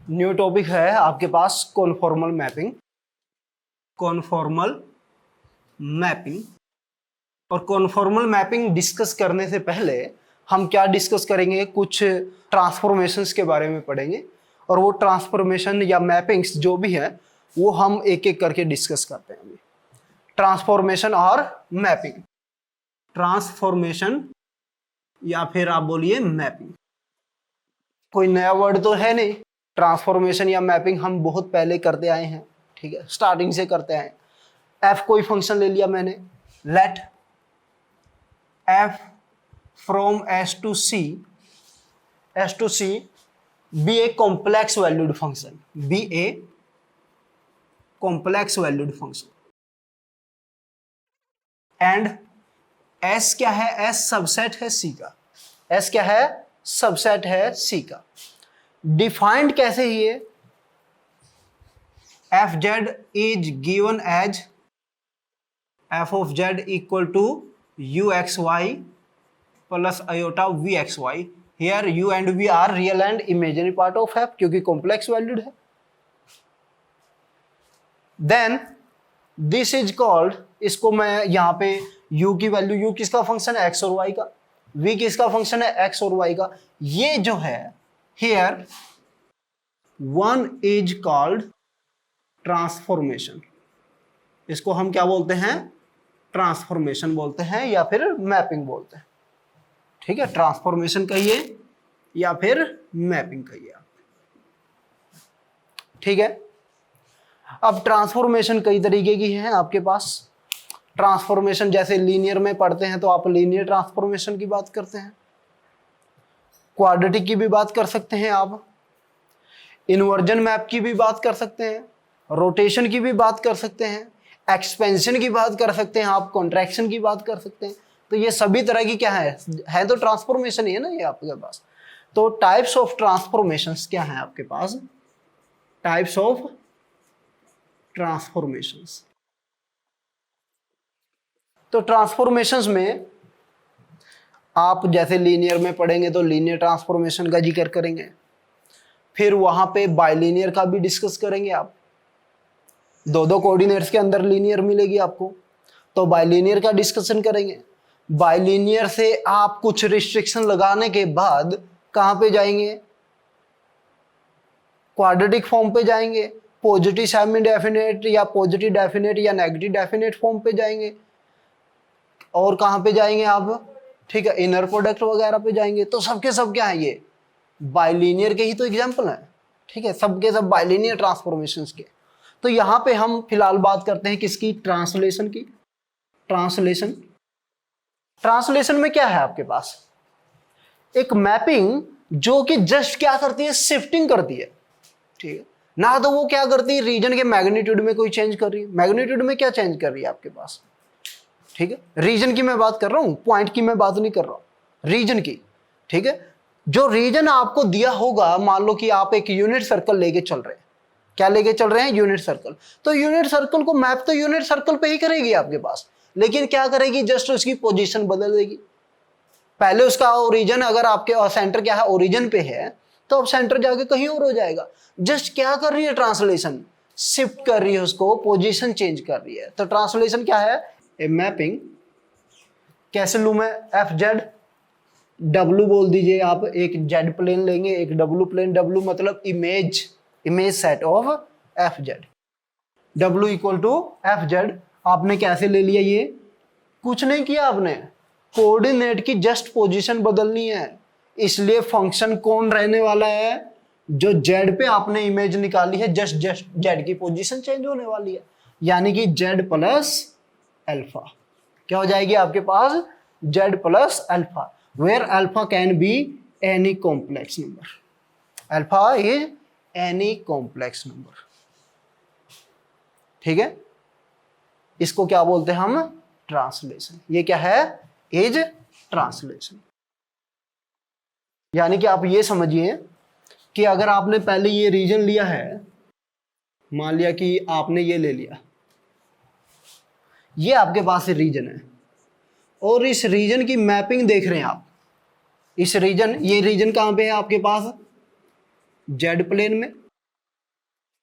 New topic है आपके पास conformal mapping. Conformal mapping और कॉन्फॉर्मल मैपिंग डिस्कस करने से पहले हम क्या डिस्कस करेंगे, कुछ ट्रांसफॉर्मेशंस के बारे में पढ़ेंगे और वो ट्रांसफॉर्मेशन या मैपिंग्स जो भी है वो हम एक एक करके डिस्कस करते हैं। ट्रांसफॉर्मेशन और मैपिंग, ट्रांसफॉर्मेशन या फिर आप बोलिए मैपिंग, कोई नया वर्ड तो है नहीं। ट्रांसफॉर्मेशन या मैपिंग हम बहुत पहले करते आए हैं, ठीक है, स्टार्टिंग से करते आए हैं। एफ कोई फंक्शन ले लिया मैंने, let f from s to c be a complex valued function, be a complex valued function and s क्या है, एस सबसेट है सी का, एस क्या है, सबसेट है सी का। डिफाइंड कैसे ही है, F z is given as f of z equal to u x y plus iota v x y. Here u and v are real and imaginary part of f क्योंकि complex valued है। Then this is called, इसको मैं यहां पे u की वैल्यू, u किसका function है, x और y का, v किसका फंक्शन है, x और y का। ये जो है here one is called transformation, इसको हम क्या बोलते हैं, ट्रांसफॉर्मेशन बोलते हैं या फिर मैपिंग बोलते हैं, ठीक है। ट्रांसफॉर्मेशन कहिए या फिर मैपिंग कहिए आप, ठीक है। अब ट्रांसफॉर्मेशन कई तरीके की है आपके पास। ट्रांसफॉर्मेशन जैसे लीनियर में पढ़ते हैं तो आप लीनियर ट्रांसफॉर्मेशन की बात करते हैं, क्वाड्रेटिक की भी बात कर सकते हैं आप, इन्वर्जन मैप की भी बात कर सकते हैं, रोटेशन की भी बात कर सकते हैं, एक्सपेंशन की बात कर सकते हैं आप, कॉन्ट्रैक्शन की बात कर सकते हैं। तो ये सभी तरह की क्या है तो ट्रांसफॉर्मेशन ही है ना ये आपके पास। तो टाइप्स ऑफ ट्रांसफॉर्मेशंस क्या है आपके पास, टाइप्स ऑफ ट्रांसफॉर्मेशंस। तो ट्रांसफॉर्मेशंस में आप जैसे लीनियर में पढ़ेंगे तो लीनियर ट्रांसफॉर्मेशन का जिक्र करेंगे, फिर वहां पे बाइलीनियर का भी डिस्कस करेंगे। आप दो कोऑर्डिनेट्स के अंदर लीनियर मिलेगी आपको तो बाइलीनियर का डिस्कशन करेंगे। बाइलीनियर से आप कुछ रिस्ट्रिक्शन लगाने के बाद कहां पे जाएंगे, क्वाड्रेटिक फॉर्म पे जाएंगे, पॉजिटिव सेमी डेफिनेट या पॉजिटिव डेफिनेट या नेगेटिव डेफिनेट फॉर्म पे जाएंगे, और कहां पे जाएंगे आप, ठीक है, इनर प्रोडक्ट वगैरह पे जाएंगे। तो सबके सब क्या है, ये बाइलीनियर के ही तो एग्जांपल है, ठीक है, सबके सब बाइलीनियर ट्रांसफॉर्मेशंस के। तो यहां पे हम फिलहाल बात करते हैं किसकी, ट्रांसलेशन की। ट्रांसलेशन, ट्रांसलेशन में क्या है आपके पास, एक मैपिंग जो कि जस्ट क्या करती है, शिफ्टिंग करती है, ठीक है ना। तो वो क्या करती है, रीजन के मैग्नीट्यूड में कोई चेंज कर रही है, मैग्नीट्यूड में क्या चेंज कर रही है आपके पास, ठीक है। रीजन की मैं बात कर रहा हूं, पॉइंट की मैं बात नहीं कर रहा हूं, रीजन की, ठीक है। जो रीजन आपको दिया होगा, मान लो कि आप एक यूनिट सर्कल लेके चल रहे हैं, क्या लेके चल रहे हैं, यूनिट सर्कल। तो यूनिट सर्कल को मैप तो यूनिट सर्कल पे ही करेगी आपके पास, लेकिन क्या करेगी, जस्ट उसकी पोजीशन बदल देगी। पहले उसका ओरिजिन, अगर आपके सेंटर क्या है, ओरिजिन पे है, तो अब सेंटर जाके कहीं और हो जाएगा। जस्ट क्या कर रही है ट्रांसलेशन, शिफ्ट कर रही है उसको, पोजीशन चेंज कर रही है। तो ट्रांसलेशन क्या है, ए मैपिंग। कैसे लूं मैं, एफ जेड, डब्लू बोल दीजिए आप, एक जेड प्लेन लेंगे, एक डब्लू प्लेन, डब्लू मतलब image set of f z, डब्लू इक्वल टू एफ जेड। आपने कैसे ले लिया, ये कुछ नहीं किया आपने, कोऑर्डिनेट की जस्ट पोजीशन बदलनी है। इसलिए फंक्शन कौन रहने वाला है, जो जेड पे आपने इमेज निकाली है, जस्ट जेड की पोजीशन चेंज होने वाली है, यानी कि जेड प्लस अल्फा। क्या हो जाएगी आपके पास, Z plus alpha, where alpha can be any complex number, alpha is any complex number, ठीक है। इसको क्या बोलते हैं हम, ट्रांसलेशन। ये क्या है, इज ट्रांसलेशन। यानी कि आप ये समझिए कि अगर आपने पहले ये रीजन लिया है, मान लिया कि आपने ये ले लिया, ये आपके पास रीजन है, और इस रीजन की मैपिंग देख रहे हैं आप। इस रीजन, ये रीजन कहां पे है आपके पास, जेड प्लेन में,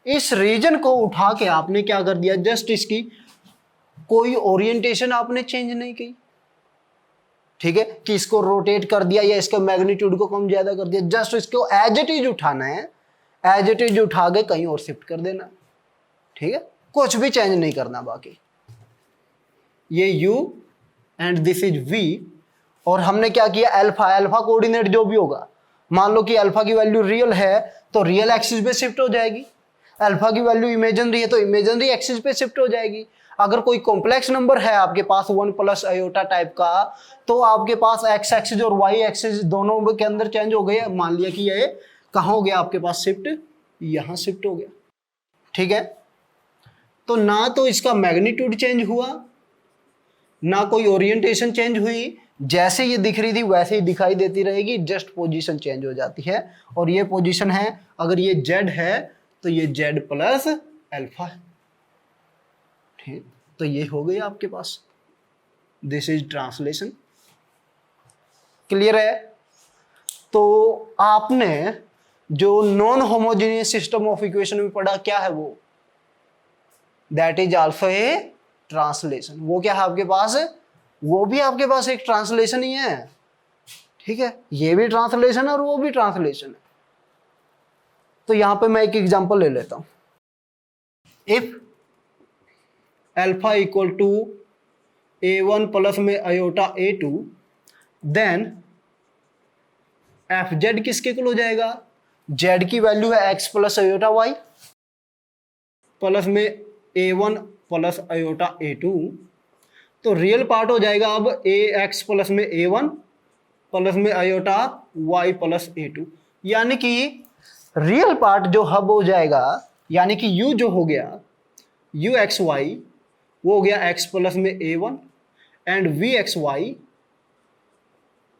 इस रीजन को उठा के आपने क्या कर दिया, जस्ट इसकी कोई ओरिएंटेशन आपने चेंज नहीं की, ठीक है, कि इसको रोटेट कर दिया या इसके मैग्नीट्यूड को कम ज्यादा कर दिया, जस्ट इसको एज इट इज उठाना है, एज इट इज उठा के कहीं और शिफ्ट कर देना, ठीक है, कुछ भी चेंज नहीं करना। बाकी ये u and this is v, और हमने क्या किया, अल्फा, अल्फा कोऑर्डिनेट जो भी होगा, मान लो कि अल्फा की वैल्यू रियल है तो रियल एक्सिस पे शिफ्ट हो जाएगी, अल्फा की वैल्यू इमेजिनरी है तो इमेजिनरी एक्सिस पे शिफ्ट हो जाएगी। अगर कोई कॉम्प्लेक्स नंबर है आपके पास 1 प्लस आयोटा टाइप का, तो आपके पास एक्स एक्सिस और वाई एक्सिस दोनों के अंदर चेंज हो गए। मान लिया कि ये कहाँ हो गया आपके पास शिफ्ट, यहां शिफ्ट हो गया, ठीक है। तो ना तो इसका मैग्नीट्यूड चेंज हुआ, ना कोई ओरिएंटेशन चेंज हुई, जैसे ये दिख रही थी वैसे ही दिखाई देती रहेगी, जस्ट पोजीशन चेंज हो जाती है। और ये पोजीशन है, अगर ये z है तो ये z प्लस अल्फा है, ठीक, तो ये हो गई आपके पास, दिस इज ट्रांसलेशन। क्लियर है? तो आपने जो non homogeneous system of equation में पढ़ा, क्या है वो, that is also a translation. वो क्या है आपके पास, वो भी आपके पास एक ट्रांसलेशन ही है, ठीक है, ये भी ट्रांसलेशन है और वो भी ट्रांसलेशन है। तो यहां पे मैं एक एग्जांपल ले लेता हूं, if alpha equal to a1 plus में iota a2, then F Z किसके इक्वल हो जाएगा, z की वैल्यू है x plus iota y plus में a1 प्लस आयोटा a2, तो रियल पार्ट हो जाएगा अब ax प्लस में a1 प्लस में आयोटा y प्लस a2, यानी कि रियल पार्ट जो हब हो जाएगा, यानी कि u जो हो गया u एक्स वाई, वो हो गया x प्लस में a1 एंड v एक्स वाई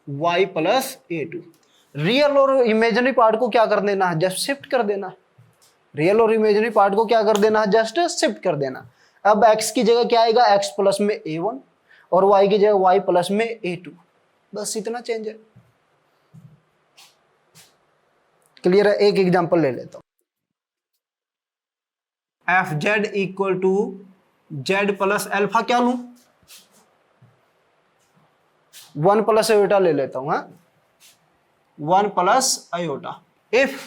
y प्लस a2। रियल और इमेजिनरी पार्ट को क्या कर देना है, जस्ट शिफ्ट कर देना, रियल और इमेजिनरी पार्ट को क्या कर देना है, जस्ट शिफ्ट कर देना। अब x की जगह क्या आएगा, x प्लस में a1 और y की जगह y प्लस में a2, बस इतना चेंज है। क्लियर है? एक एग्जांपल ले लेता हूं, f z equal to z plus alpha, क्या लूं, 1 प्लस आयोटा ले लेता हूं, 1 प्लस आयोटा। इफ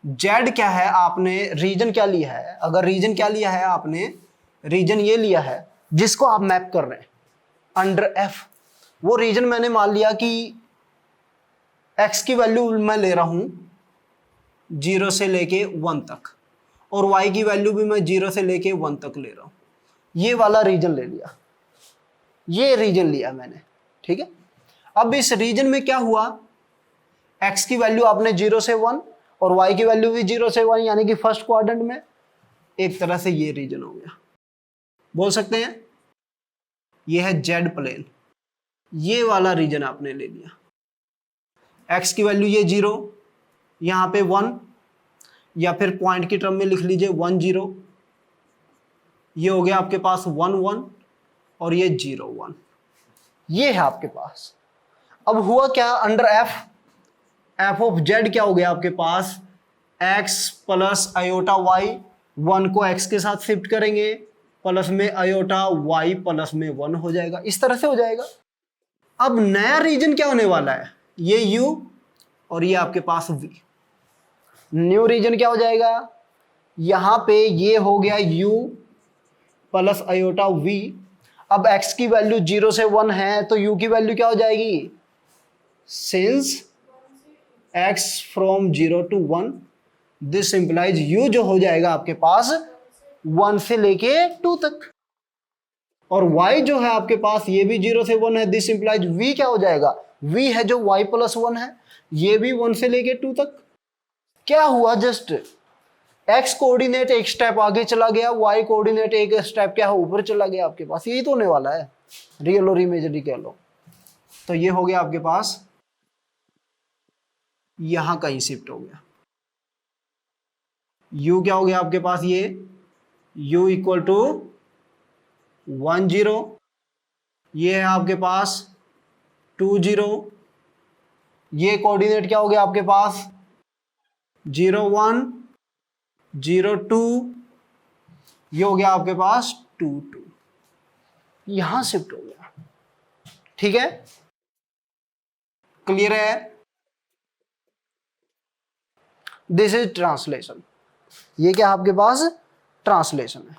जेड क्या है, आपने रीजन क्या लिया है, अगर रीजन क्या लिया है आपने, रीजन ये लिया है जिसको आप मैप कर रहे हैं अंडर एफ, वो रीजन मैंने मान लिया कि एक्स की वैल्यू मैं ले रहा हूं 0 से लेके 1 तक, और y की वैल्यू भी मैं 0 से लेके 1 तक ले रहा हूं, ये वाला रीजन ले लिया, ये रीजन लिया मैंने, ठीक है। अब इस रीजन में क्या हुआ, x की वैल्यू आपने 0 से 1 और y की वैल्यू भी 0 से 1, यानी कि फर्स्ट क्वाड्रेंट में एक तरह से ये रीजन हो गया, बोल सकते हैं ये है जेड प्लेन, ये वाला रीजन आपने ले लिया, x की वैल्यू ये 0, यहां पे 1, या फिर पॉइंट की टर्म में लिख लीजिए 1 0, ये हो गया आपके पास 1 1 और ये 0 1, ये है आपके पास। अब हुआ क्या, अंडर एफ ऑफ जेड क्या हो गया आपके पास, x प्लस आयोटा y, 1 को x के साथ शिफ्ट करेंगे, प्लस में आयोटा y प्लस में 1 हो जाएगा, इस तरह से हो जाएगा। अब नया रीजन क्या होने वाला है, ये u और ये आपके पास v, न्यू रीजन क्या हो जाएगा, यहां पे ये हो गया u प्लस आयोटा v। अब x की वैल्यू 0 से 1 है तो u की वैल्यू क्या हो जाएगी, since x from 0 to 1, this implies u जो हो जाएगा आपके पास 1 से लेके 2 तक, और y जो है आपके पास ये भी 0 से 1 है, दिस इंप्लाइज v क्या हो जाएगा, v है जो y प्लस 1 है, ये भी 1 से लेके 2 तक। क्या हुआ, जस्ट x कोऑर्डिनेट एक स्टेप आगे चला गया, y कोऑर्डिनेट एक स्टेप क्या है ऊपर चला गया आपके पास, यही तो होने वाला है, रियल और इमेजिनरी कह लो। तो ये हो गया आपके पास, यहां कहीं शिफ्ट हो गया, u क्या हो गया आपके पास, ये u इक्वल टू 1 0, ये है आपके पास 2 0, ये कोऑर्डिनेट क्या हो गया आपके पास 0 1 0 2, ये हो गया आपके पास 2 2, यहां शिफ्ट हो गया। ठीक है, क्लियर है? This is translation. ये क्या आपके पास ट्रांसलेशन है।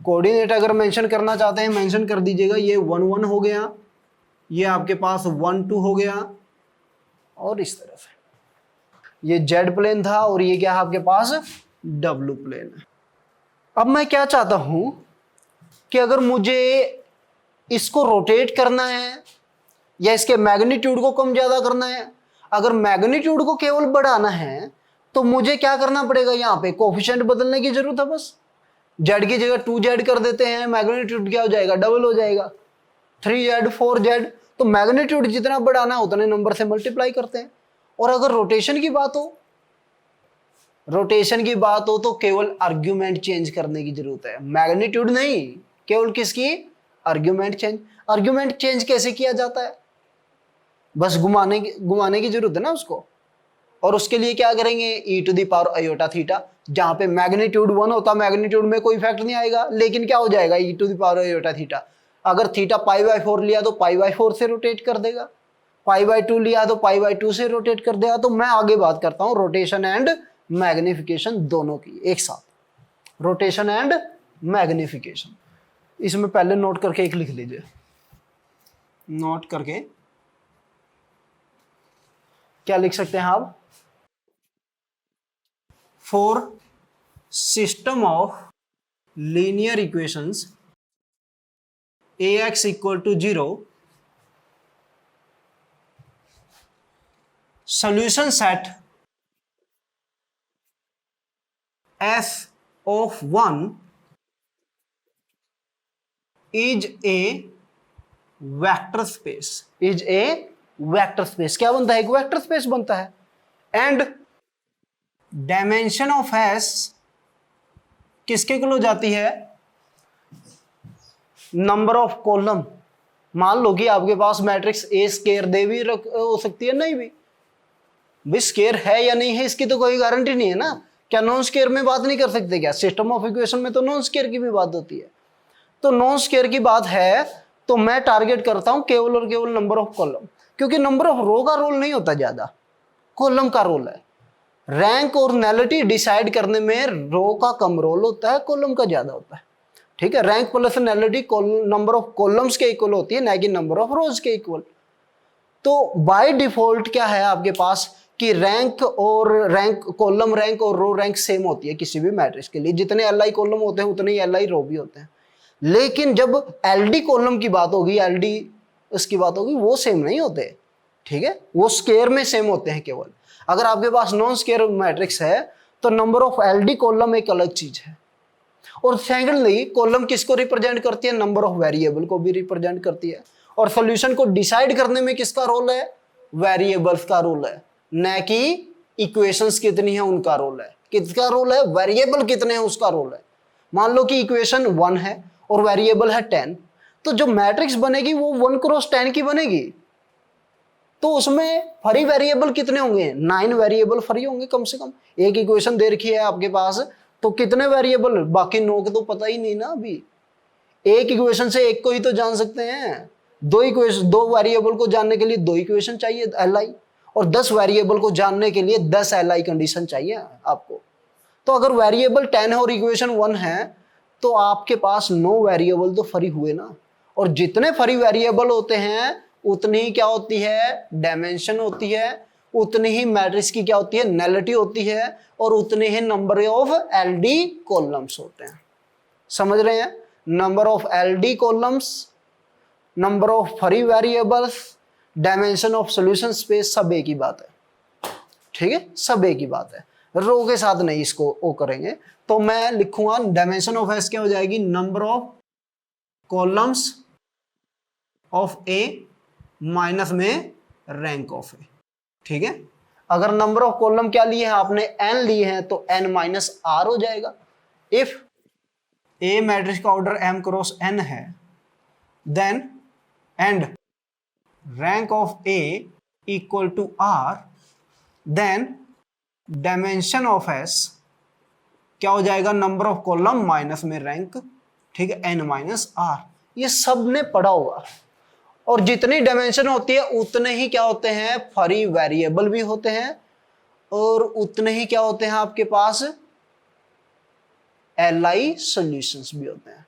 कोऑर्डिनेट अगर मेंशन करना चाहते हैं मेंशन कर दीजिएगा। ये 1 1 हो गया, ये आपके पास 1 2 हो गया, और इस तरफ ये जेड प्लेन था और ये क्या है आपके पास डब्ल्यू प्लेन है। अब मैं क्या चाहता हूं कि अगर मुझे इसको रोटेट करना है या इसके मैग्नीट्यूड को कम ज्यादा करना है, अगर मैग्नीट्यूड को केवल बढ़ाना है तो मुझे क्या करना पड़ेगा, यहां पे कोफिशिएंट बदलने की जरूरत है। बस जेड की जगह 2z कर देते हैं, मैग्नीट्यूड क्या हो जाएगा, डबल हो जाएगा, 3z 4z। तो मैग्नीट्यूड जितना बढ़ाना है उतने नंबर से मल्टीप्लाई करते हैं। और अगर रोटेशन की बात हो, रोटेशन की बात हो तो केवल आर्ग्यूमेंट चेंज करने की जरूरत है, मैग्नीट्यूड नहीं, केवल किसकी, आर्ग्यूमेंट चेंज। आर्ग्यूमेंट चेंज कैसे किया जाता है, बस घुमाने की जरूरत है ना उसको। और उसके लिए क्या करेंगे, e to the power iota theta, जहां पे मैग्नीट्यूड 1 होता, मैग्नीट्यूड में कोई इफेक्ट नहीं आएगा, लेकिन क्या हो जाएगा e to the power iota theta. अगर थीटा π/4 लिया तो π/4 से रोटेट कर देगा, π/2 लिया तो π/2 से रोटेट कर देगा। तो मैं आगे बात करता हूं रोटेशन एंड मैग्निफिकेशन दोनों की एक साथ, रोटेशन एंड मैग्निफिकेशन। इसमें पहले नोट करके एक लिख लीजिए, नोट करके क्या लिख सकते हैं आप, for system of linear equations ax equal to 0, solution set f of 1 is a vector space, is a vector space। क्या बनता है, एक वेक्टर स्पेस बनता है। एंड डायमेंशन ऑफ s किसके इक्वल हो जाती है, नंबर ऑफ कॉलम। मान लो कि आपके पास मैट्रिक्स ए स्केयर दे भी हो सकती है, नहीं भी स्केयर है या नहीं है इसकी तो कोई गारंटी नहीं है ना। क्या नॉन स्केयर में बात नहीं कर सकते क्या, सिस्टम ऑफ इक्वेशन में तो नॉन स्केयर की भी बात होती है। तो नॉन स्केयर की बात है तो मैं टारगेट करता हूं केवल और केवल नंबर ऑफ कॉलम, क्योंकि नंबर ऑफ रो का रोल नहीं होता ज्यादा, कॉलम का रोल है। रैंक और नलिटी डिसाइड करने में रो का कम रोल होता है, कॉलम का ज्यादा होता है। ठीक है, rank plus nullity number of columns के इक्वल होती है, ना कि नंबर ऑफ रोज के इक्वल। तो बाय डिफॉल्ट क्या है आपके पास कि रैंक कॉलम रैंक और रो रैंक सेम होती है किसी भी मैट्रिक्स के लिए, जितने एल कॉलम होते हैं उतने ही एल रो भी होते हैं। लेकिन जब एलडी कॉलम की बात होगी, एलडी उसकी बात होगी, वो सेम नहीं होते। ठीक है, वो स्केयर में सेम होते हैं केवल। अगर आपके पास नॉन स्केयर मैट्रिक्स है तो नंबर ऑफ एलडी कॉलम एक अलग चीज है। और सेकेंडली कॉलम किसको रिप्रेजेंट करती है, नंबर ऑफ वेरिएबल को भी रिप्रेजेंट करती है। और सॉल्यूशन को डिसाइड करने में किसका रोल है, वेरिएबल्स का रोल है, न कि इक्वेशंस कितनी है उनका रोल है। किसका रोल है, वेरिएबल कितने हैं उसका रोल है। मान लो कि इक्वेशन 1 है और वेरिएबल है 10, तो जो मैट्रिक्स बनेगी वो 1 क्रॉस 10 की बनेगी। तो उसमें फ्री वेरिएबल कितने होंगे, 9 वेरिएबल फ्री होंगे कम से कम। एक इक्वेशन दे रखी है आपके पास तो कितने वेरिएबल, बाकी 9 के तो पता ही नहीं ना। अभी एक इक्वेशन से एक को ही तो जान सकते हैं, दो वेरिएबल को जानने के लिए 2 इक्वेशन चाहिए एल, और 10 वेरिएबल को जानने के लिए 10 एल कंडीशन चाहिए आपको। तो अगर वेरिएबल 10 है और इक्वेशन 1 है तो आपके पास 9 वेरिएबल तो फ्री हुए ना। और जितने फ्री वेरिएबल होते हैं उतनी ही क्या होती है, डायमेंशन होती है, उतनी ही मैट्रिक्स की क्या होती है, नलिटी होती है, और उतने ही नंबर ऑफ एलडी कॉलम्स होते हैं। समझ रहे हैं, number of LD columns, number of free variables, dimension of solution space, सब एक ही बात है। ठीक है, सब एक ही बात है, रो के साथ नहीं इसको वो करेंगे। तो मैं लिखूंगा डायमेंशन ऑफ एस क्या हो जाएगी, number of columns of A minus में रैंक ऑफ ए। ठीक है, अगर नंबर ऑफ कॉलम क्या लिए हैं आपने, एन लिए हैं, तो एन माइनस आर हो जाएगा। इफ ए मैट्रिक्स का ऑर्डर एम क्रॉस एन है then and rank of A equal to r, then dimension of S क्या हो जाएगा, नंबर ऑफ कॉलम माइनस में रैंक, ठीक है, n माइनस r। ये सब ने पढ़ा होगा। और जितनी डायमेंशन होती है उतने ही क्या होते हैं, फ्री वेरिएबल भी होते हैं, और उतने ही क्या होते हैं आपके पास, एलआई सॉल्यूशंस भी होते हैं।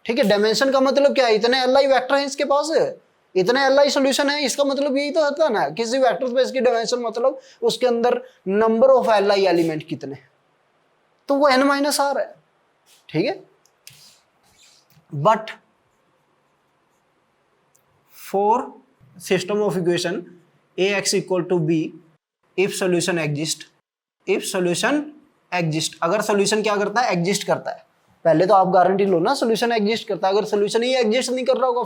ठीक है, डायमेंशन का मतलब क्या है, इतने एलआई वेक्टर हैं इसके पास, इतने एलआई सॉल्यूशन है, इसका मतलब यही तो होता है ना, किसी वेक्टर स्पेस की डायमेंशन मतलब उसके अंदर नंबर ऑफ एलआई एलिमेंट कितने, तो वो n माइनस आर है। ठीक है, but for system of equation ax equal to b if solution exist, if solution exist, अगर सोल्यूशन क्या करता है, एग्जिस्ट करता है। पहले तो आप गारंटी लो ना सोल्यूशन एग्जिस्ट करता है, अगर सोल्यूशन ही एग्जिस्ट नहीं कर रहा होगा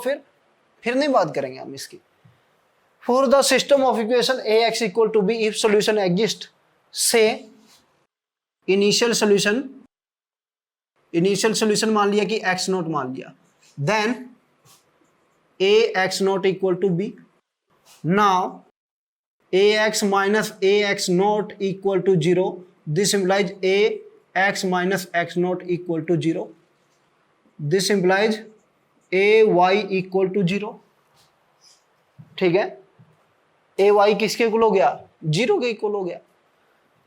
फिर नहीं बात करेंगे हम इसकी। For the system of equation ax equal to b if solution exist से इनिशियल सोल्यूशन मान लिया कि x नॉट मान लिया, then ax naught equal to b, now ax minus ax naught equal to 0, this implies ax minus x naught equal to 0, this implies ay equal to 0। ठीक है, ay किसके equal हो गया, 0 के इक्वल हो गया।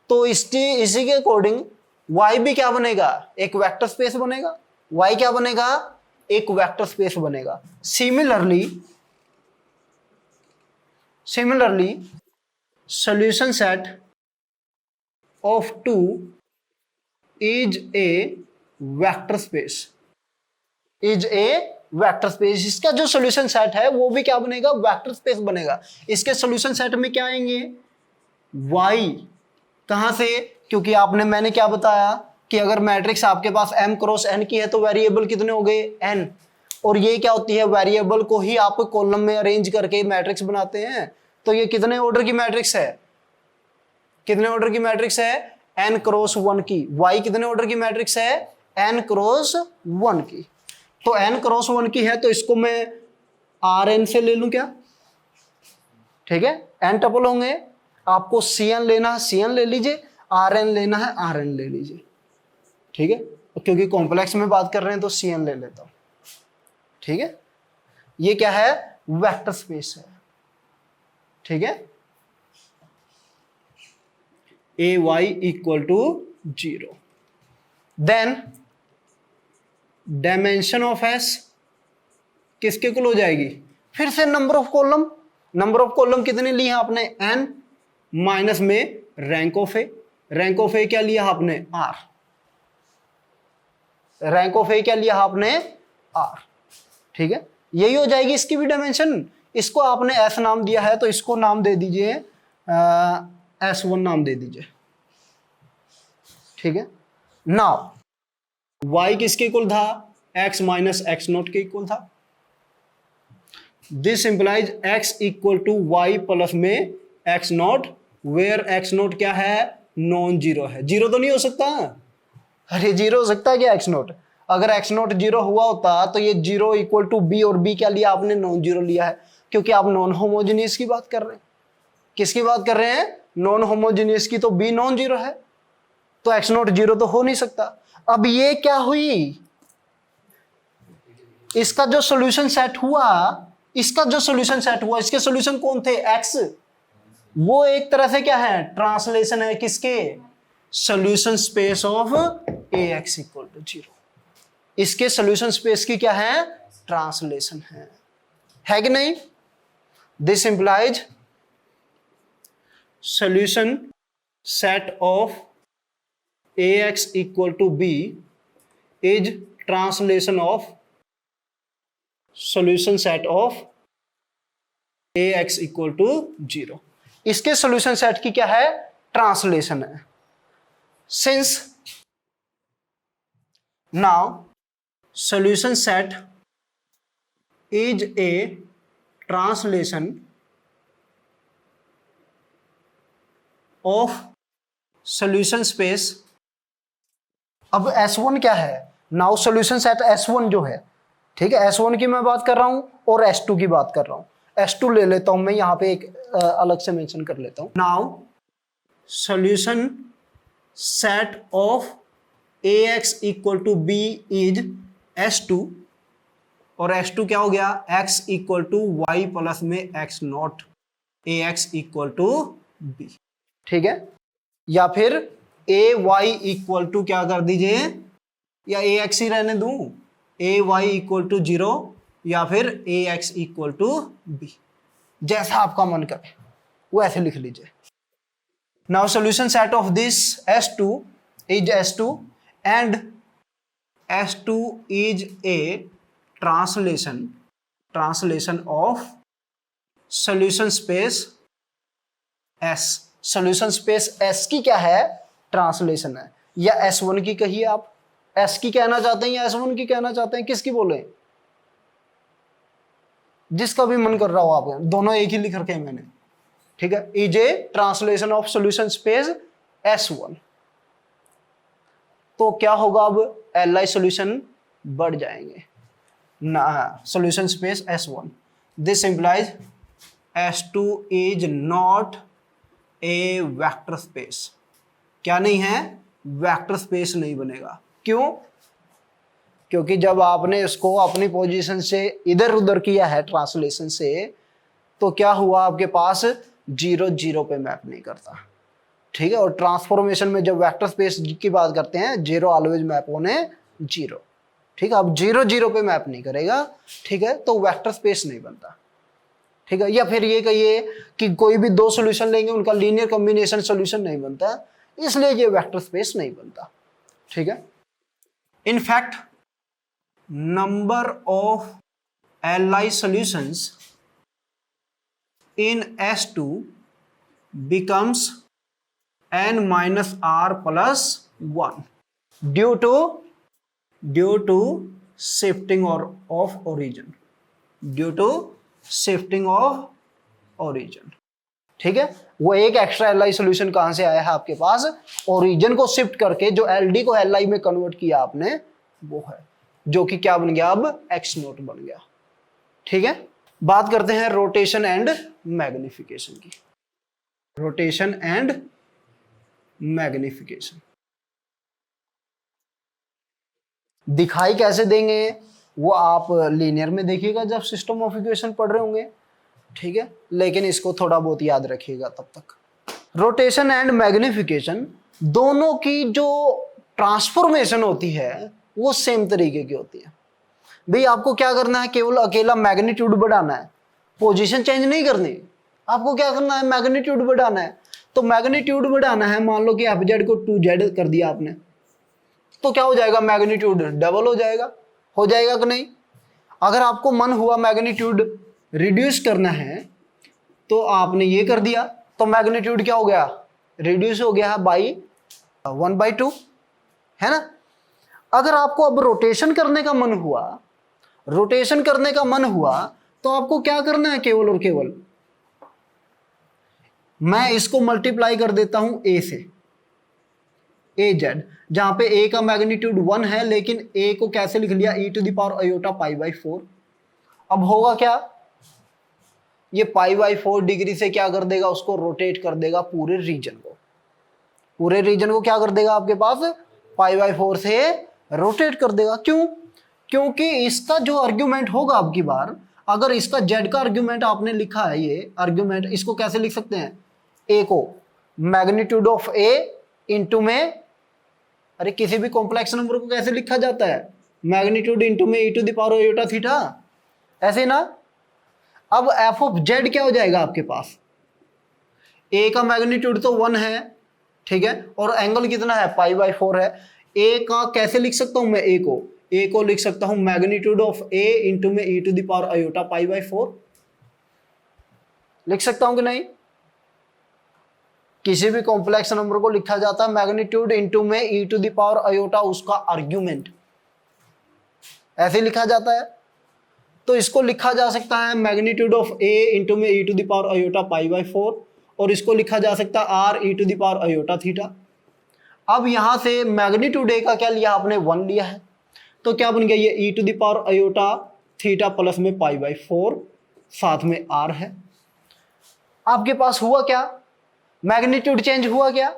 तो इसी के अकॉर्डिंग y भी क्या बनेगा, एक वेक्टर स्पेस बनेगा, y क्या बनेगा, एक वेक्टर स्पेस बनेगा। Similarly solution set of 2 is a vector space, इसका जो सॉल्यूशन सेट है वो भी क्या बनेगा, वेक्टर स्पेस बनेगा। इसके सॉल्यूशन सेट में क्या आएंगे, y, कहां से, क्योंकि मैंने क्या बताया कि अगर मैट्रिक्स आपके पास m क्रॉस n की है तो वेरिएबल कितने हो गए, n, और ये क्या होती है, वेरिएबल को ही आप कॉलम में अरेंज करके मैट्रिक्स बनाते हैं। तो ये कितने ऑर्डर की मैट्रिक्स है, कितने ऑर्डर की मैट्रिक्स है, n क्रॉस 1 की। y कितने ऑर्डर की मैट्रिक्स है, n क्रॉस 1 की। तो n क्रॉस 1 की है तो इसको मैं Rn से ले लूं क्या, ठीक है, n टपल होंगे, आपको Cn लेना है Cn ले लीजिए, Rn लेना है Rn ले लीजिए। ठीक है, क्योंकि कॉम्प्लेक्स में बात कर रहे हैं तो Cn ले लेता हूं। ठीक है, ये क्या है, वेक्टर स्पेस है। ठीक है, ay equal to 0, then dimension of s किसके इक्वल हो जाएगी, फिर से number of column, number of column कितने लिए आपने, n, माइनस में rank of A, rank of A क्या लिया आपने, r, रैंक ऑफ ए क्या लिया आपने, r। ठीक है, यही हो जाएगी इसकी भी डायमेंशन। इसको आपने s नाम दिया है तो इसको नाम दे दीजिए s1 नाम दे दीजिए। ठीक है, नाउ y किसके इक्वल था, x माइनस x नॉट के इक्वल था, this implies x equal to y plus में x naught, where x naught क्या है, नॉन जीरो है। जीरो तो नहीं हो सकता, अरे जीरो हो सकता है क्या x नॉट, अगर x नॉट जीरो हुआ होता तो ये जीरो इक्वल टू b, और b क्या लिया आपने, नॉन जीरो लिया है, क्योंकि आप नॉन होमोजेनियस की बात कर रहे हैं। किसकी बात कर रहे हैं, नॉन होमोजेनियस की, तो b नॉन जीरो है तो x नॉट जीरो तो हो नहीं सकता। अब ये क्या हुई, इसका जो सॉल्यूशन सेट हुआ, इसके सॉल्यूशन कौन थे, x, वो एक तरह से क्या है, ट्रांसलेशन है किसके, solution space of ax equal to 0। इसके सॉल्यूशन स्पेस की क्या है, ट्रांसलेशन है कि नहीं। This implies solution set of ax equal to b is translation of solution set of ax equal to 0। इसके सॉल्यूशन सेट की क्या है, ट्रांसलेशन है। Since now solution set is a translation of solution space। अब S1 क्या है, now solution set S1 जो है, ठीक है, S1 की मैं बात कर रहा हूं और S2 की बात कर रहा हूं। S2 ले लेता हूं मैं, यहां पे एक अलग से मेंशन कर लेता हूं। Now solution set of ax equal to b is s2 और s2 क्या हो गया x equal to y plus में x naught ax equal to b, ठीक है। या फिर ay इक्वल टू क्या कर दीजिए, या ax ही रहने दूं, ay इक्वल टू 0 या फिर ax इक्वल टू b, जैसा आपका मन करे वो ऐसे लिख लीजिए। Now solution set of this s2 is s2 and s2 is a translation of solution space s। Solution space s की क्या है, ट्रांसलेशन है, या s1 की कहिए आप, s की कहना चाहते हैं या s1 की कहना चाहते हैं, किसकी बोले, जिसका भी मन कर रहा हो आप, दोनों एक ही लिख रखे हैं मैंने, ठीक है। Is a translation of solution space s1, तो क्या होगा अब Li सॉल्यूशन बढ़ जाएंगे ना, solution space s1, this implies s2 is not A vector space, क्या नहीं है, वेक्टर स्पेस नहीं बनेगा। क्यों, क्योंकि जब आपने इसको अपनी पोजीशन से इधर उधर किया है ट्रांसलेशन से, तो क्या हुआ आपके पास 0 0 पे मैप नहीं करता, ठीक है। और ट्रांसफॉर्मेशन में जब वेक्टर स्पेस की बात करते हैं 0 ऑलवेज मैप होने 0, ठीक है। अब 0 0 पे मैप नहीं करेगा, ठीक है, तो वेक्टर स्पेस नहीं बनता, ठीक है। या फिर ये कहिए कि कोई भी दो सॉल्यूशन लेंगे उनका लीनियर कॉम्बिनेशन सॉल्यूशन नहीं बनता, इसलिए ये वेक्टर स्पेस नहीं बनता, ठीक है। In fact number of Li solutions in S2 becomes n minus r plus 1 due to shifting of origin, due to shifting of origin, ठीक है। वो एक एक्स्ट्रा Li सॉल्यूशन कहां से आया है आपके पास, ओरिजिन को शिफ्ट करके जो Ld को Li में कन्वर्ट किया आपने, वो है जो कि क्या बन गया, अब x नोट बन गया, ठीक है। बात करते हैं रोटेशन एंड मैग्निफिकेशन की, रोटेशन एंड मैग्निफिकेशन दिखाई कैसे देंगे वो आप लीनियर में देखिएगा जब सिस्टम ऑफ इक्वेशन पढ़ रहे होंगे, ठीक है, लेकिन इसको थोड़ा बहुत याद रखिएगा तब तक। रोटेशन एंड मैग्निफिकेशन दोनों की जो ट्रांसफॉर्मेशन होती है वो सेम तरीके की होती है। भाई आपको क्या करना है, केवल अकेला मैग्नीट्यूड बढ़ाना है, पोजीशन चेंज नहीं करनी, आपको क्या करना है, मैग्नीट्यूड बढ़ाना है। तो मैग्नीट्यूड बढ़ाना है, मान लो कि fz को 2z कर दिया आपने, तो क्या हो जाएगा, मैग्नीट्यूड डबल हो जाएगा कि नहीं। अगर आपको मन हुआ मैग्नीट्यूड रिड्यूस करना है तो आपने ये कर दिया, तो मैग्नीट्यूड क्या हो गया, रिड्यूस हो गया बाई 1/2, है ना। अगर आपको अब रोटेशन करने का मन हुआ तो आपको क्या करना है, केवल और केवल मैं इसको मल्टीप्लाई कर देता हूं a से, az, जहां पे a का मैग्नीट्यूड 1 है, लेकिन a को कैसे लिख लिया, e⁴ अब होगा क्या, ये π/4 डिग्री से क्या कर देगा, उसको रोटेट कर देगा पूरे रीजन को क्या कर देगा, आपके पास π/4 से रोटेट कर देगा। क्यों, क्योंकि इसका जो आर्ग्यूमेंट होगा आपकी बार, अगर इसका z का आर्ग्यूमेंट आपने लिखा है, ये आर्ग्यूमेंट इसको कैसे लिख सकते हैं, a को मैग्नीट्यूड ऑफ a इंटू में, अरे किसी भी कॉम्प्लेक्स नंबर को कैसे लिखा जाता है, मैग्नीट्यूड इंटू में e⁴ ऐसे ना। अब f ऑफ z क्या हो जाएगा आपके पास, a का मैग्नीट्यूड तो 1 है, ठीक है, और एंगल कितना है, π/4 है। a का कैसे लिख सकता हूं मैं, a को लिख सकता हूं मैग्नीट्यूड ऑफ a इंटू में e⁴ लिख सकता हूं कि नहीं। किसी भी कॉम्प्लेक्स नंबर को लिखा जाता है मैग्नीट्यूड इंटू में e⁴ उसका आर्ग्यूमेंट, ऐसे लिखा जाता है। तो इसको लिखा जा सकता है मैग्नीट्यूड ऑफ a इंटू में e⁴ और इसको लिखा जा सकता है r e⁴ अब यहां से मैग्नीट्यूड a का क्या लिया आपने, 1 लिया है, तो क्या बन गया, ये e⁴ प्लस में π/4 साथ में r है। आपके पास हुआ क्या, मैग्नीट्यूड चेंज हुआ क्या,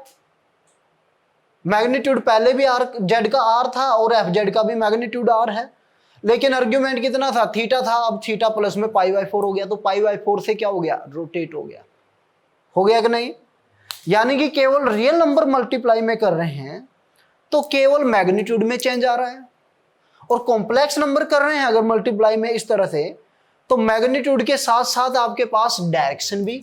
मैग्नीट्यूड पहले भी आर जेड का आर था और एफ जेड का भी मैग्नीट्यूड आर है, लेकिन आर्ग्यूमेंट कितना था, थीटा था। अब थीटा प्लस में पाई बाई 4 हो गया, तो पाई बाई 4 से क्या हो गया, रोटेट हो गया कि नहीं। यानी कि केवल रियल नंबर मल्टीप्लाई में कर रहे हैं तो केवल मैग्नीट्यूड में चेंज आ रहा है, और कॉम्प्लेक्स नंबर कर रहे हैं अगर मल्टीप्लाई में इस तरह से, तो मैग्नीट्यूड के साथ साथ आपके पास डायरेक्शन भी।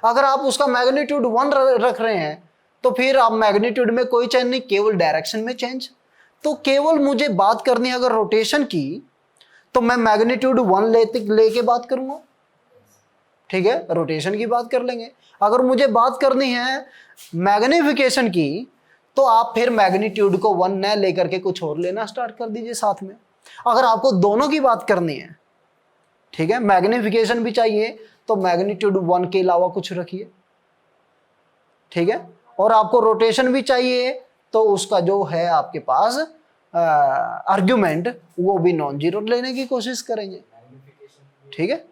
अगर आप उसका मैग्नीट्यूड 1 रख रहे हैं तो फिर आप मैग्नीट्यूड में कोई चेंज नहीं, केवल डायरेक्शन में चेंज। तो केवल मुझे बात करनी है अगर रोटेशन की, तो मैं मैग्नीट्यूड 1 लेके बात करूंगा, ठीक है, रोटेशन की बात कर लेंगे। अगर मुझे बात करनी है मैग्निफिकेशन की, तो आप फिर मैग्नीट्यूड को 1 न लेकर के कुछ और लेना स्टार्ट कर दीजिए साथ में। अगर आपको दोनों की बात करनी है, ठीक है, मैग्निफिकेशन भी चाहिए, तो मैग्नीट्यूड 1 के अलावा कुछ रखिए, ठीक है, और आपको रोटेशन भी चाहिए, तो उसका जो है आपके पास आर्ग्यूमेंट वो भी नॉन जीरो लेने की कोशिश करेंगे, ठीक है।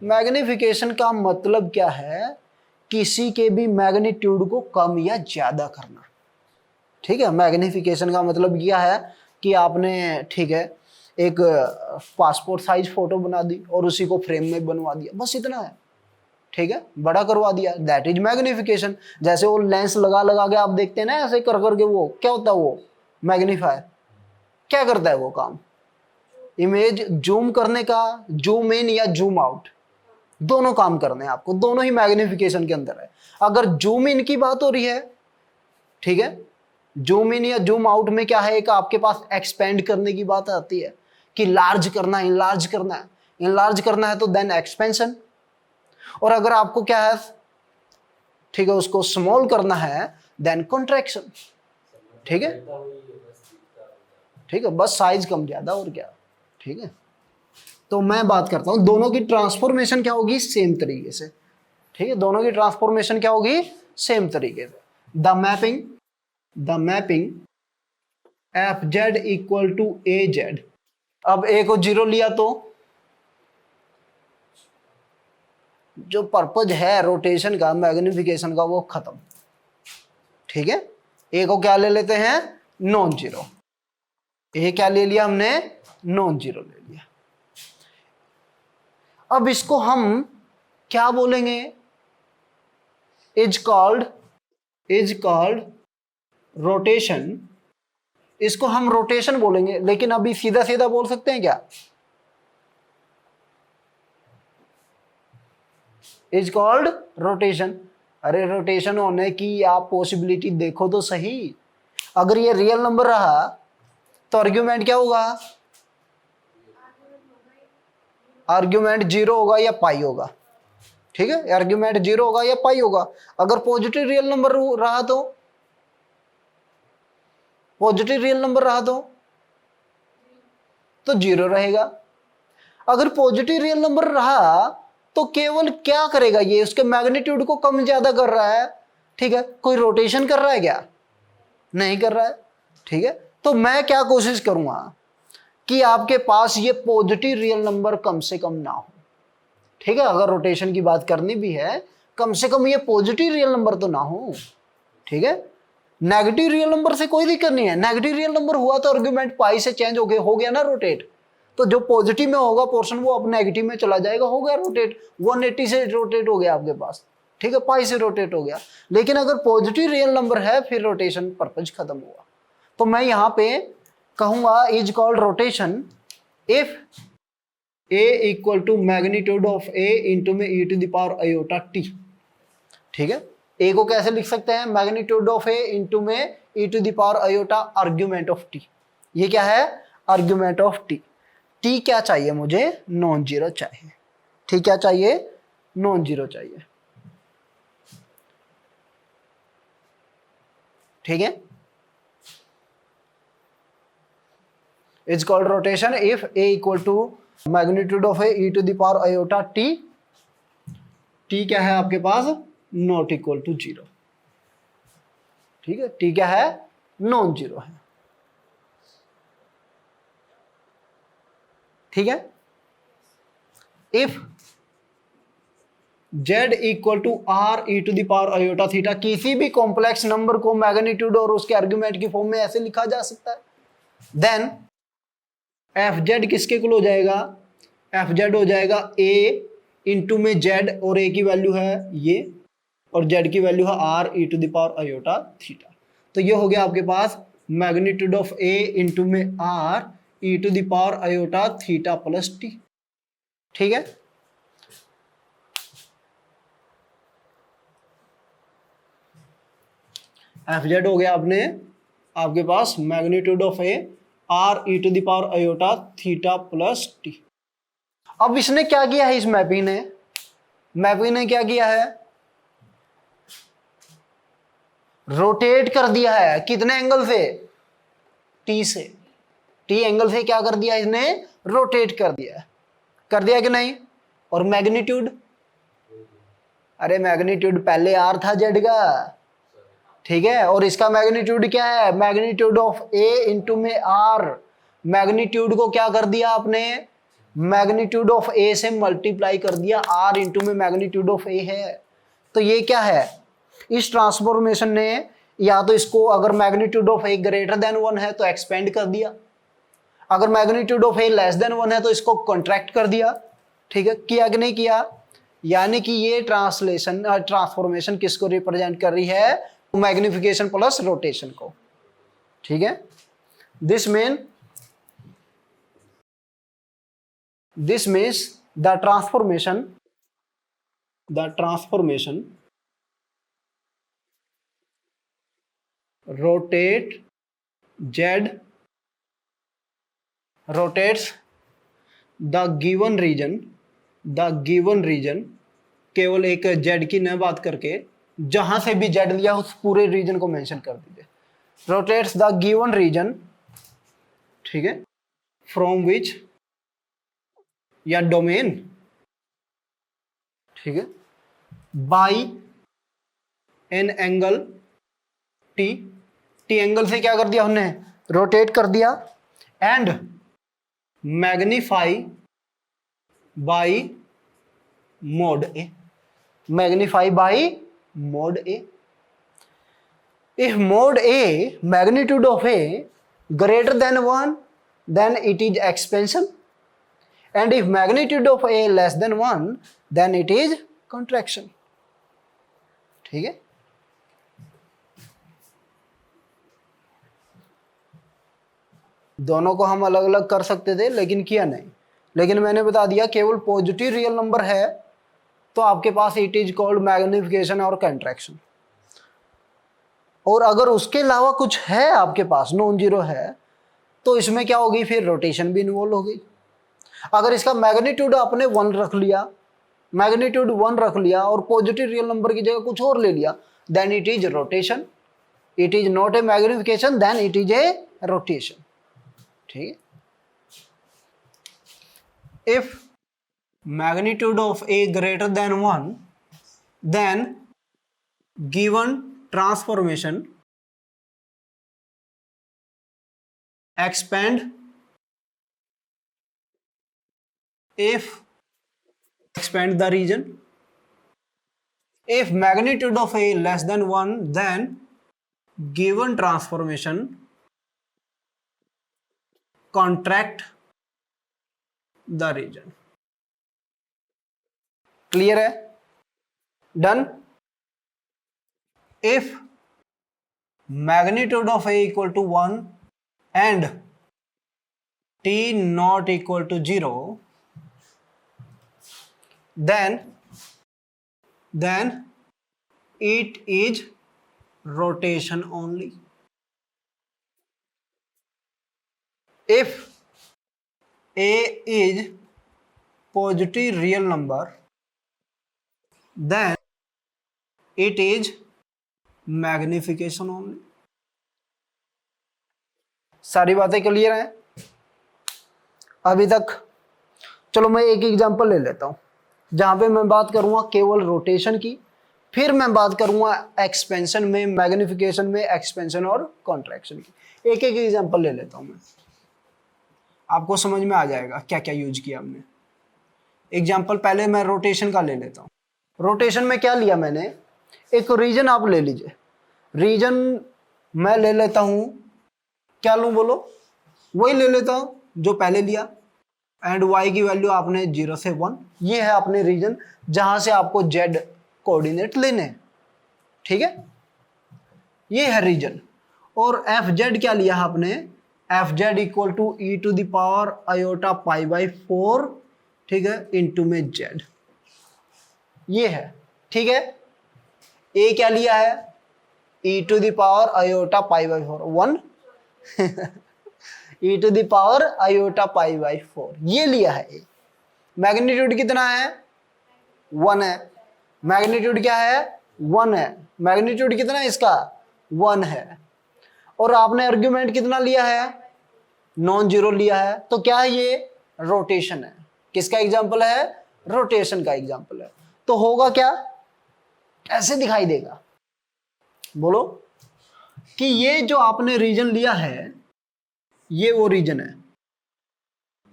मैग्निफिकेशन का मतलब क्या है, किसी के भी मैग्नीट्यूड को कम या ज्यादा करना, ठीक है। मैग्निफिकेशन का मतलब क्या है कि आपने, ठीक है, एक पासपोर्ट साइज फोटो बना दी और उसी को फ्रेम में बनवा दिया, बस इतना है, ठीक है, बड़ा करवा दिया, दैट इज मैग्निफिकेशन। जैसे वो लेंस लगा के आप देखते हैं ना, ऐसे कर करके, वो क्या होता है, वो मैग्नीफायर क्या करता है, वो काम इमेज जूम करने का, जूम इन या जूम आउट, दोनों काम करने हैं आपको, दोनों ही मैग्निफिकेशन के अंदर है। अगर जूम इन की बात हो रही है, ठीक है, जूम इन या जूम आउट में क्या है, एक आपके पास एक्सपेंड करने की बात आती है कि लार्ज करना है, इनलार्ज करना है, इनलार्ज करना है तो देन एक्सपेंशन। और अगर आपको क्या है, ठीक है, उसको स्मॉल करना है देन कॉन्ट्रैक्शन, ठीक है, ठीक है, बस साइज कम ज्यादा और क्या, ठीक है। तो मैं बात करता हूं दोनों की ट्रांसफॉर्मेशन क्या होगी, सेम तरीके से, ठीक है, दोनों की ट्रांसफॉर्मेशन क्या होगी, सेम तरीके से। The mapping f z equal to a z. अब ए को 0 लिया तो जो पर्पज है रोटेशन का, मैग्निफिकेशन का, वो खत्म, ठीक है। ए को क्या ले लेते हैं, नॉन जीरो। ए क्या ले लिया हमने, नॉन जीरो ले लिया। अब इसको हम क्या बोलेंगे, इज कॉल्ड रोटेशन। इसको हम रोटेशन बोलेंगे, लेकिन अभी सीधा सीधा बोल सकते हैं क्या, इज कॉल्ड रोटेशन। अरे रोटेशन होने की आप पॉसिबिलिटी देखो तो सही। अगर ये रियल नंबर रहा तो आर्ग्यूमेंट क्या होगा, आर्ग्यूमेंट 0 होगा या पाई होगा, ठीक है, आर्ग्यूमेंट 0 होगा या पाई होगा। अगर पॉजिटिव रियल नंबर रहा तो, पॉजिटिव रियल नंबर रहा तो 0 रहेगा। अगर पॉजिटिव रियल नंबर रहा तो केवल क्या करेगा, ये उसके मैग्नीट्यूड को कम ज्यादा कर रहा है, ठीक है, कोई रोटेशन कर रहा है क्या, नहीं कर रहा है, ठीक है। तो मैं क्या कोशिश करूंगा कि आपके पास ये पॉजिटिव रियल नंबर कम से कम ना हो, ठीक है। अगर रोटेशन की बात करनी भी है, कम से कम ये पॉजिटिव रियल नंबर तो ना हो, ठीक है। नेगेटिव रियल नंबर से कोई दिक्कत नहीं है, नेगेटिव रियल नंबर हुआ तो आर्ग्यूमेंट पाई से चेंज हो गया ना रोटेट, तो जो पॉजिटिव में होगा पोर्शन वो अब नेगेटिव में चला जाएगा, हो गया रोटेट, 180 से रोटेट हो गया आपके पास, ठीक है, पाई से रोटेट हो गया। लेकिन अगर पॉजिटिव रियल नंबर है फिर रोटेशन पर्पज खत्म हुआ। तो मैं यहां पे कहूंगा is called rotation if A equal to magnitude of A into में E to the power iota T, ठीक है। ए को कैसे लिख सकते हैं, मैग्नीट्यूड ऑफ ए इंटू में E to the power iota argument of T. ये क्या है, आर्ग्यूमेंट ऑफ टी। टी क्या चाहिए मुझे, नॉन जीरो चाहिए, ठीक, क्या चाहिए, नॉन जीरो चाहिए, ठीक है। It's called rotation if A equal to magnitude of a e to the power iota t. T क्या है आपके पास, नॉट इक्वल टू 0, ठीक है। टी क्या है, नॉन जीरो है, ठीक है। If z equal to r E to the power iota theta, किसी भी कॉम्प्लेक्स नंबर को मैग्नीट्यूड और उसके आर्गुमेंट की फॉर्म में ऐसे लिखा जा सकता है। देन एफ जेड किसके इक्वल हो जाएगा, एफ जेड हो जाएगा ए इंटू में जेड, और ए की वैल्यू है ये और जेड की वैल्यू है R E to the power iota theta. तो ये हो गया आपके पास मैग्नीट्यूड ऑफ ए इंटू में R E to the power iota theta plus T. ठीक है, एफ जेड हो गया आपने आपके पास magnitude of A R E to the power iota theta plus T. अब इसने क्या किया है, इस मैपिंग ने क्या किया है, रोटेट कर दिया है। कितने एंगल से, टी से, टी एंगल से क्या कर दिया इसने, रोटेट कर दिया कि नहीं। और मैग्नीट्यूड, अरे मैग्नीट्यूड पहले आर था जेड का, ठीक है, और इसका मैग्नीट्यूड क्या है, मैग्नीट्यूड ऑफ ए इंटू में आर। मैग्नीट्यूड को क्या कर दिया आपने, मैग्नीट्यूड ऑफ ए से मल्टीप्लाई कर दिया, आर इंटू में मैग्नीट्यूड ऑफ ए है। तो ये क्या है, इस ट्रांसफॉर्मेशन ने या तो इसको अगर magnitude of A greater than 1 है तो एक्सपेंड कर दिया, अगर magnitude of A less than 1 है तो इसको कॉन्ट्रैक्ट कर दिया। ठीक है, किया कि नहीं किया, यानी कि ये ट्रांसफॉर्मेशन किसको रिप्रेजेंट कर रही है, मैग्निफिकेशन प्लस रोटेशन को। ठीक है, this means the transformation rotates the given region, केवल एक z की न बात करके जहां से भी z लिया उस पूरे रीजन को मेंशन कर दीजिए। रोटेट्स द गिवन रीजन, ठीक है, फ्रॉम विच, या डोमेन, ठीक है, by an angle T angle से क्या कर दिया हमने, रोटेट कर दिया, and magnify by mode A, if mode A magnitude of A greater than 1 then it is expansion, and if magnitude of A less than 1 then it is contraction। ठीक है, दोनों को हम अलग अलग कर सकते थे लेकिन किया नहीं, लेकिन मैंने बता दिया केवल पॉजिटिव रियल नंबर है तो आपके पास इट इज कॉल्ड मैग्निफिकेशन और कंट्रैक्शन, और अगर उसके अलावा कुछ है आपके पास नॉन जीरो है तो इसमें क्या होगी, फिर रोटेशन भी इन्वॉल्व हो गई। अगर इसका मैग्नीट्यूड आपने 1 रख लिया, मैग्नीट्यूड 1 रख लिया और पॉजिटिव रियल नंबर की जगह कुछ और ले लिया, then it is rotation, it is not a magnification, then it is a rotation. ठीक है, if magnitude of A greater than 1 then given transformation expand, if expand the region, if magnitude of A less than 1 then given transformation contract the region। Clear है, done. If magnitude of A equal to 1 and T not equal to 0 then it is rotation only। if A is positive real number then it is magnification only। सारी बातें clear हैं अभी तक। चलो मैं एक example ले लेता हूं जहां पे मैं बात करूंगा केवल रोटेशन की, फिर मैं बात करूंगा एक्सपेंशन में, मैग्निफिकेशन में, एक्सपेंशन और कॉन्ट्रैक्शन की। एक एक एग्जांपल ले लेता हूं मैं, आपको समझ में आ जाएगा क्या क्या यूज किया हमने। एग्जांपल पहले मैं रोटेशन का ले लेता हूं। रोटेशन में क्या लिया मैंने, एक रीजन आप ले लीजिए, रीजन मैं ले लेता हूं, क्या लूं बोलो, वही ले लेता हूं जो पहले लिया, एंड y की वैल्यू आपने 0 से 1, ये है अपने रीजन जहां से आपको z कोऑर्डिनेट लेने हैं, ठीक है, ये है रीजन। और एफ जेड क्या लिया आपने, f z equal to e to the power iota pi by 4, ठीक है, इनटू में जेड, ये है, ठीक है। ए क्या लिया है, E to the power iota pi by 4 1 E to the power iota pi by 4 ये लिया है। मैग्नीट्यूड कितना है, 1 है, मैग्नीट्यूड क्या है, 1 है, मैग्नीट्यूड कितना है इसका, 1 है। और आपने आर्ग्यूमेंट कितना लिया है, नॉन जीरो लिया है, तो क्या है ये, रोटेशन है। किसका एग्जांपल है, रोटेशन का एग्जांपल है। तो होगा क्या, ऐसे दिखाई देगा, बोलो कि ये जो आपने रीजन लिया है ये वो रीजन है,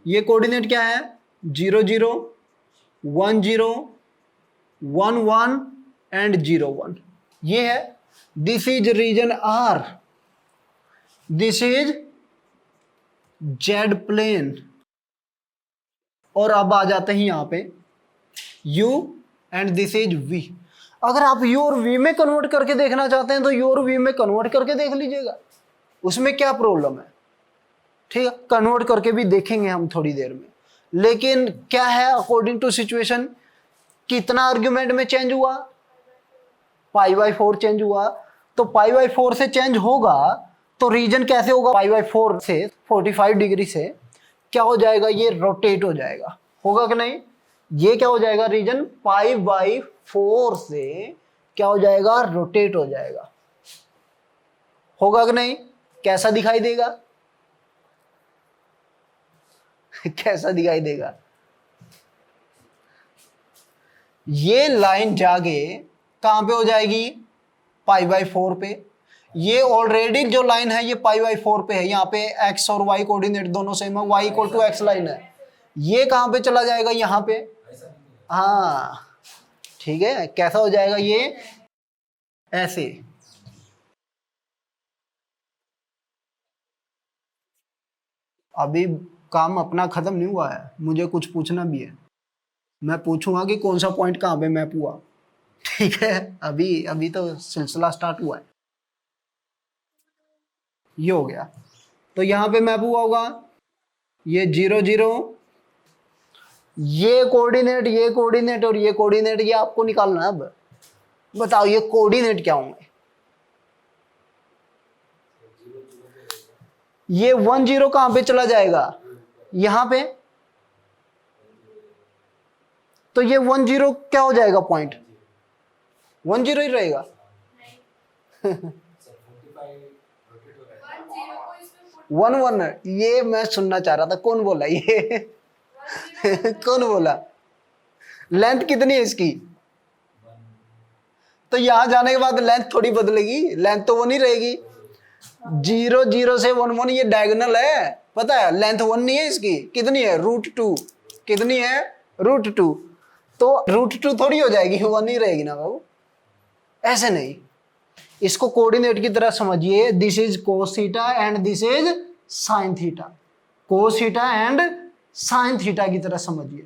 ये कोऑर्डिनेट क्या है, 0 0 1 0 1 1 एंड 0 1, ये है, this is region R, this is z plane. और अब आ जाते हैं यहां पे u and this is v। अगर आप u और v में कन्वर्ट करके देखना चाहते हैं तो u और v में कन्वर्ट करके देख लीजिएगा, उसमें क्या प्रॉब्लम है, ठीक है, कन्वर्ट करके भी देखेंगे हम थोड़ी देर में। लेकिन क्या है, अकॉर्डिंग टू सिचुएशन, कितना आर्ग्यूमेंट में चेंज हुआ, पाई बाई 4 चेंज हुआ, तो पाई बाई 4 से चेंज होगा तो रीजन कैसे होगा, पाई बाई 4 से 45 डिग्री से क्या हो जाएगा, ये रोटेट हो जाएगा, होगा कि नहीं, ये क्या हो जाएगा, रीजन पाई बाई 4 से क्या हो जाएगा, रोटेट हो जाएगा, होगा कि नहीं, कैसा दिखाई देगा कैसा दिखाई देगा, ये लाइन जाके कहां पे हो जाएगी, पाई बाई 4 पे। ये ऑलरेडी जो लाइन है ये पाई बाई 4 पे है, यहाँ पे x और y कोऑर्डिनेट दोनों सेम है, y equal to x line है, ये कहां पे चला जाएगा, यहाँ पे, हाँ ठीक है, कैसा हो जाएगा ये, ऐसे। अभी काम अपना खत्म नहीं हुआ है, मुझे कुछ पूछना भी है, मैं पूछूंगा कि कौन सा पॉइंट कहां पे मैप हुआ, ठीक है, अभी अभी तो सिलसिला स्टार्ट हुआ है। ये हो गया, तो यहां पे मैप हुआ होगा, ये 0 0, ये कोऑर्डिनेट और ये कोऑर्डिनेट, ये आपको निकालना है। अब बताओ ये कोऑर्डिनेट क्या होंगे, ये 1 0 कहां पे चला जाएगा, यहां पे, तो ये 1 0 क्या हो जाएगा, पॉइंट 1 0 ही रहेगा 1 1, ये मैं सुनना चाह रहा था, कौन बोला ये कौन बोला, लेंथ कितनी है इसकी, तो यहां जाने के बाद लेंथ थोड़ी बदलेगी, लेंथ तो वो नहीं रहेगी, 0 0 से 1 1, ये डायगोनल है, पता है, लेंथ 1 नहीं है इसकी, कितनी है, √2, कितनी है, √2, तो √2 थोड़ी हो जाएगी, 1 नहीं रहेगी ना बाबू, ऐसे नहीं, इसको कोऑर्डिनेट की तरह समझिए, this is cos theta and this is sine theta, cos theta and sine theta की तरह समझिए।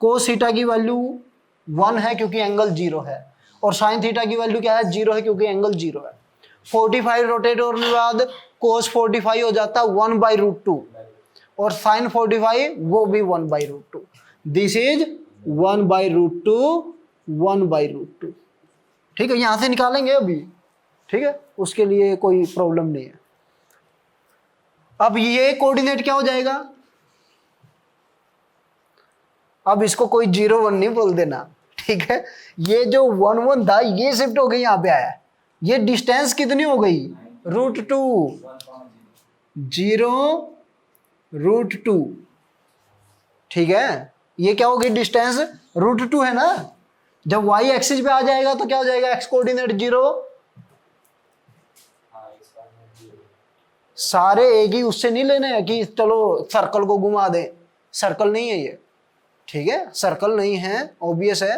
कोस थीटा की वैल्यू 1 है क्योंकि एंगल 0 है, और साइन थीटा की वैल्यू क्या है, 0 है क्योंकि एंगल 0 है। 45 रोटेट होने के बाद कोस 45 हो जाता है 1/√2, और साइन 45 वो भी 1/√2, दिस इज 1/√2 1/√2, ठीक है, यहां से निकालेंगे अभी, ठीक है, उसके लिए कोई प्रॉब्लम नहीं है। अब ये कोऑर्डिनेट क्या हो जाएगा, अब इसको कोई 0 1 नहीं बोल देना, ठीक है, ये जो 1 1 था ये शिफ्ट हो गई, यहां पे आया, ये डिस्टेंस कितनी हो गई, √2, 0 √2, ठीक है, ये क्या होगी, डिस्टेंस √2 है ना, जब y एक्सिस पे आ जाएगा तो क्या हो जाएगा, x कोऑर्डिनेट 0, सारे एक ही, उससे नहीं लेने हैं कि चलो सर्कल को घुमा दें, सर्कल नहीं है ये, ठीक है, सर्कल नहीं है, ऑब्वियस है,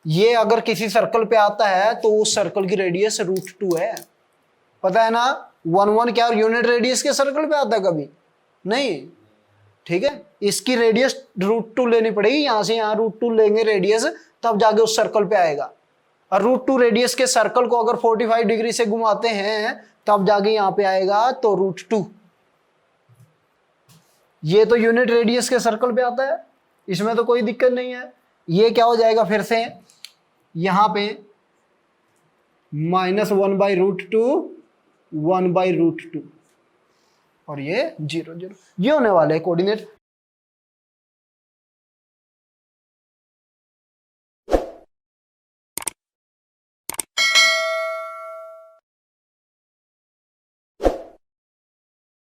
ये अगर किसी सर्कल पे आता है तो उस सर्कल की रेडियस √2 है, पता है ना। 1 क्या यूनिट रेडियस के सर्कल पे आता है कभी नहीं, ठीक है। इसकी रेडियस √2 लेनी पड़ेगी, यहां से यहां √2 लेंगे रेडियस, तब जाके उस सर्कल पे आएगा। और √2 रेडियस के सर्कल को अगर 45 डिग्री से घुमाते हैं तब जाके यहां पे आएगा तो √2। ये तो यूनिट रेडियस के सर्कल पे आता है, इसमें तो कोई दिक्कत नहीं है। ये क्या हो जाएगा फिर से यहां पे -1/√2 1/√2 और ये 0 0, ये होने वाले कोऑर्डिनेट।